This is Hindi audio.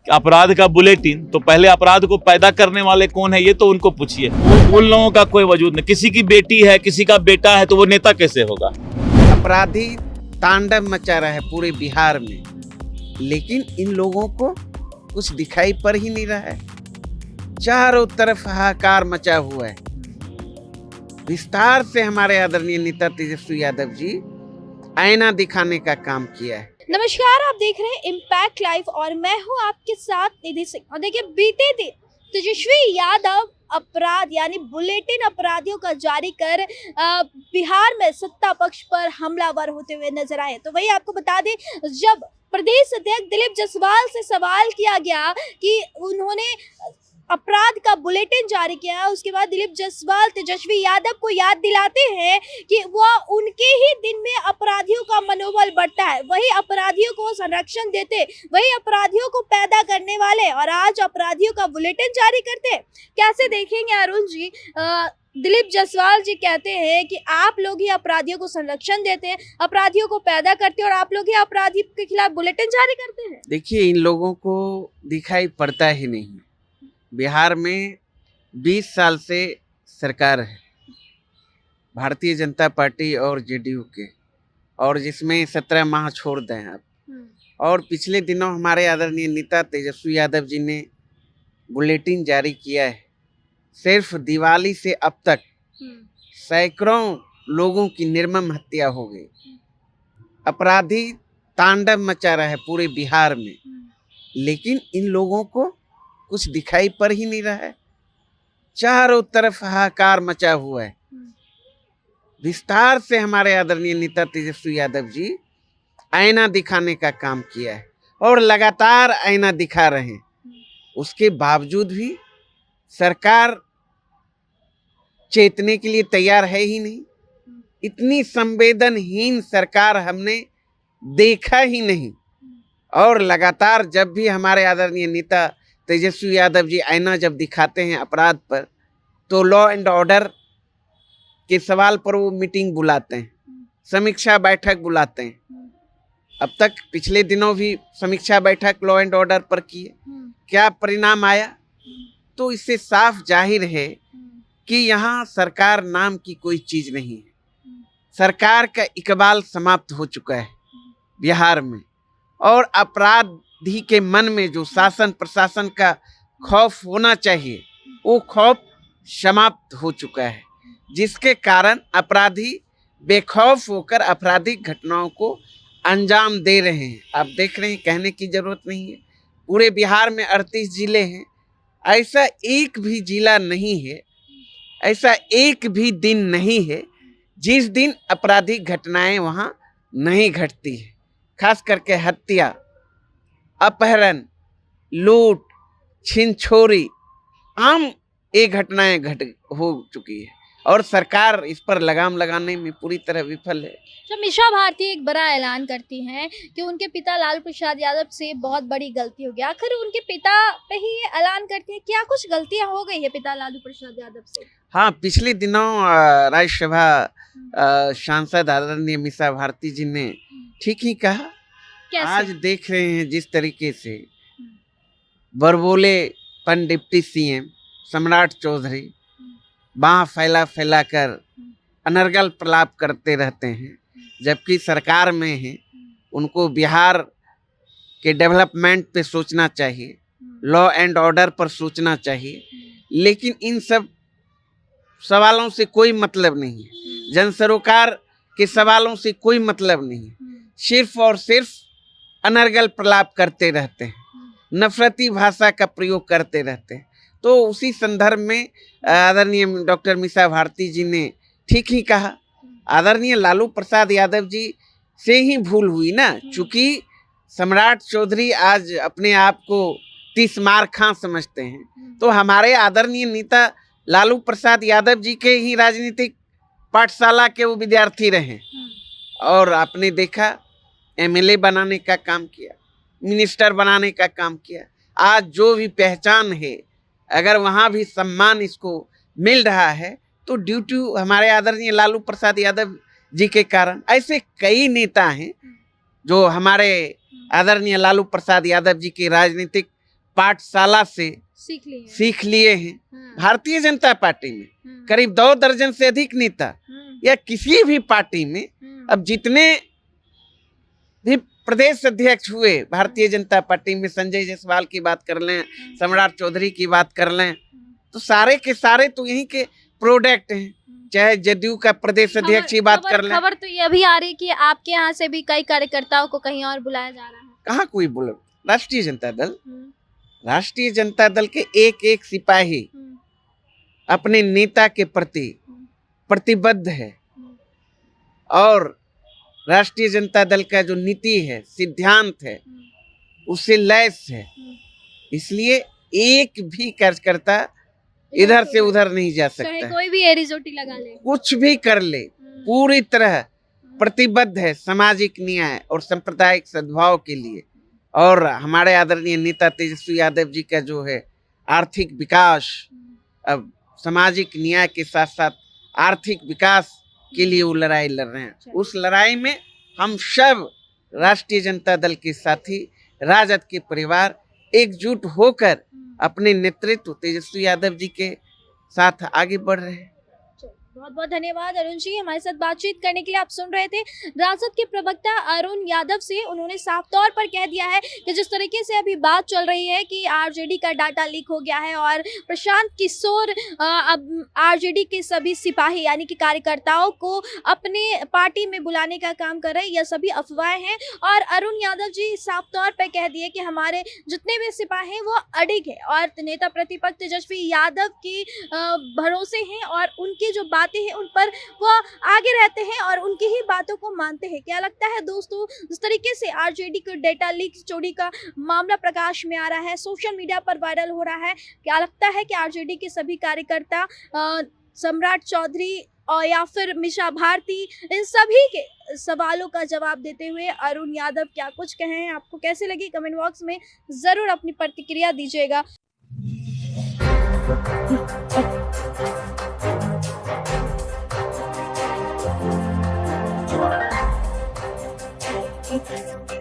अपराध का बुलेटिन, तो पहले अपराध को पैदा करने वाले कौन है ये तो उनको पूछिए। उन लोगों का कोई वजूद नहीं। किसी की बेटी है, किसी का बेटा है, तो वो नेता कैसे होगा? अपराधी तांडव मचा रहा है पूरे बिहार में, लेकिन इन लोगों को कुछ दिखाई पड़ ही नहीं रहा है। चारों तरफ हाहाकार मचा हुआ है। विस्तार से हमारे आदरणीय नेता तेजस्वी यादव जी आईना दिखाने का काम किया है। नमस्कार, आप देख रहे हैं इम्पैक्ट लाइव और मैं हूं आपके साथ निधि सिंह। और देखिए, बीते दिन तेजस्वी यादव अपराध यानी बुलेटिन अपराधियों का जारी कर बिहार में सत्ता पक्ष पर हमलावर होते हुए नजर आए। तो वही आपको बता दें, जब प्रदेश अध्यक्ष दिलीप जायसवाल से सवाल किया गया कि उन्होंने अपराध का बुलेटिन जारी किया, उसके बाद दिलीप जायसवाल तेजस्वी यादव को याद दिलाते हैं कि वह उनके ही दिन में अपराधियों का मनोबल बढ़ता है, वही अपराधियों को संरक्षण देते, वही अपराधियों को पैदा करने वाले, और आज अपराधियों का बुलेटिन जारी करते। कैसे देखेंगे अरुण जी? दिलीप जायसवाल जी कहते हैं कि आप लोग ही अपराधियों को संरक्षण देते हैं, अपराधियों को पैदा करते हैं, और आप लोग ही अपराधी के खिलाफ बुलेटिन जारी करते हैं। देखिए, इन लोगों को दिखाई पड़ता ही नहीं। बिहार में 20 साल से सरकार है भारतीय जनता पार्टी और जेडीयू के, और जिसमें 17 माह छोड़ दें आप। और पिछले दिनों हमारे आदरणीय नेता तेजस्वी यादव जी ने बुलेटिन जारी किया है। सिर्फ दिवाली से अब तक सैकड़ों लोगों की निर्मम हत्या हो गई। अपराधी तांडव मचा रहा है पूरे बिहार में, लेकिन इन लोगों को कुछ दिखाई पड़ ही नहीं रहा है। चारों तरफ हाहाकार मचा हुआ है। विस्तार से हमारे आदरणीय नेता तेजस्वी यादव जी आईना दिखाने का काम किया है और लगातार आईना दिखा रहे हैं। उसके बावजूद भी सरकार चेतने के लिए तैयार है ही नहीं। इतनी संवेदनहीन सरकार हमने देखा ही नहीं। और लगातार जब भी हमारे आदरणीय नेता तेजस्वी यादव जी आईना जब दिखाते हैं अपराध पर, तो लॉ एंड ऑर्डर के सवाल पर वो मीटिंग बुलाते हैं, समीक्षा बैठक बुलाते हैं। अब तक पिछले दिनों भी समीक्षा बैठक लॉ एंड ऑर्डर पर की है। क्या परिणाम आया? तो इससे साफ जाहिर है कि यहाँ सरकार नाम की कोई चीज नहीं है। सरकार का इकबाल समाप्त हो चुका है बिहार में, और अपराधी के मन में जो शासन प्रशासन का खौफ होना चाहिए, वो खौफ समाप्त हो चुका है, जिसके कारण अपराधी बेखौफ होकर आपराधिक घटनाओं को अंजाम दे रहे हैं। आप देख रहे हैं, कहने की जरूरत नहीं है। पूरे बिहार में 38 जिले हैं। ऐसा एक भी जिला नहीं है, ऐसा एक भी दिन नहीं है जिस दिन आपराधिक घटनाएं वहाँ नहीं घटती है। खास करके हत्या, अपहरण, लूट, छिनछोरी आम ये घटनाएं हो चुकी है, और सरकार इस पर लगाम लगाने में पूरी तरह विफल है। जब मीसा भारती एक बड़ा ऐलान करती हैं कि उनके पिता लालू प्रसाद यादव से बहुत बड़ी गलती हो गई, आखिर उनके पिता पे ही ये ऐलान करती है, क्या कुछ गलतियां हो गई है पिता लालू प्रसाद यादव से? हाँ, पिछले दिनों राज्यसभा सांसद आदरणीय मीसा भारती जी ने ठीक ही कहा। आज देख रहे हैं जिस तरीके से बरबोलेपन डिप्टी सीएम सम्राट चौधरी बाह फैला फैला कर अनर्गल प्रलाप करते रहते हैं, जबकि सरकार में है। उनको बिहार के डेवलपमेंट पे सोचना चाहिए, लॉ एंड ऑर्डर पर सोचना चाहिए, लेकिन इन सब सवालों से कोई मतलब नहीं है। जन सरोकार के सवालों से कोई मतलब नहीं है। सिर्फ और सिर्फ अनर्गल प्रलाप करते रहते हैं, नफरती भाषा का प्रयोग करते रहते हैं। तो उसी संदर्भ में आदरणीय डॉक्टर मीसा भारती जी ने ठीक ही कहा। आदरणीय लालू प्रसाद यादव जी से ही भूल हुई ना, चूंकि सम्राट चौधरी आज अपने आप को 30 मार खां समझते हैं, तो हमारे आदरणीय नेता लालू प्रसाद यादव जी के ही राजनीतिक पाठशाला के वो विद्यार्थी रहे, और आपने देखा एमएलए बनाने का काम किया, मिनिस्टर बनाने का काम किया। आज जो भी पहचान है, अगर वहाँ भी सम्मान इसको मिल रहा है, तो ड्यू टू हमारे आदरणीय लालू प्रसाद यादव जी के कारण। ऐसे कई नेता हैं जो हमारे आदरणीय लालू प्रसाद यादव जी के राजनीतिक पाठशाला से सीख लिए सीख लिए हैं। भारतीय जनता पार्टी में करीब 2 दर्जन से अधिक नेता या किसी भी पार्टी में अब जितने भी प्रदेश अध्यक्ष हुए भारतीय जनता पार्टी में, संजय जायसवाल की बात कर लें, सम्राट चौधरी की बात कर लें, तो सारे के सारे तो यहीं के प्रोडक्ट हैं। चाहे जदयू का प्रदेश अध्यक्ष की बात कर लें। खबर तो ये भी आ रही कि आपके यहाँ से भी कई कार्यकर्ताओं को कहीं और बुलाया जा रहा है। कहाँ कोई बोला? राष्ट्रीय जनता दल, राष्ट्रीय जनता दल के एक एक सिपाही अपने नेता के प्रति प्रतिबद्ध है और राष्ट्रीय जनता दल का जो नीति है, सिद्धांत है, उससे लैस है। इसलिए एक भी कार्यकर्ता इधर से उधर नहीं जा सकता। कोई भी एरिजोटी लगा ले, कुछ भी कर ले, पूरी तरह प्रतिबद्ध है सामाजिक न्याय और सांप्रदायिक सद्भाव के लिए। और हमारे आदरणीय नेता तेजस्वी यादव जी का जो है आर्थिक विकास, अब सामाजिक न्याय के साथ साथ आर्थिक विकास के लिए वो लड़ाई लड़ रहे हैं। उस लड़ाई में हम सब राष्ट्रीय जनता दल के साथी, राजद के परिवार एकजुट होकर अपने नेतृत्व तेजस्वी यादव जी के साथ आगे बढ़ रहे हैं। बहुत बहुत धन्यवाद अरुण जी, हमारे साथ बातचीत करने के लिए। आप सुन रहे थे राजद के प्रवक्ता अरुण यादव से। उन्होंने साफ तौर पर कह दिया है कि जिस तरीके से अभी बात चल रही है कि आरजेडी का डाटा लीक हो गया है और प्रशांत किशोर अब आरजेडी के सभी सिपाही यानी कि कार्यकर्ताओं को अपने पार्टी में बुलाने का काम कर रहे हैं, यह सभी अफवाहें हैं। और अरुण यादव जी साफ तौर पर कह दिए कि हमारे जितने भी सिपाही हैं वो अडिग है और नेता प्रतिपक्ष तेजस्वी यादव के भरोसे हैं और उनकी जो बातें हैं उन पर वो आगे रहते हैं और उनकी ही बातों को मानते हैं। क्या लगता है दोस्तों, जिस तरीके से आरजेडी को डेटा लीक चोरी का मामला प्रकाश में आ रहा है, सोशल मीडिया पर वायरल हो रहा है, क्या लगता है कि आरजेडी के सभी कार्यकर्ता सम्राट चौधरी और या फिर मिशा भारती, इन सभी के सवालों का जवाब देते हुए अरुण यादव क्या कुछ कहे हैं? आपको कैसे लगी? कमेंट बॉक्स में जरूर अपनी प्रतिक्रिया दीजिएगा। Thank you.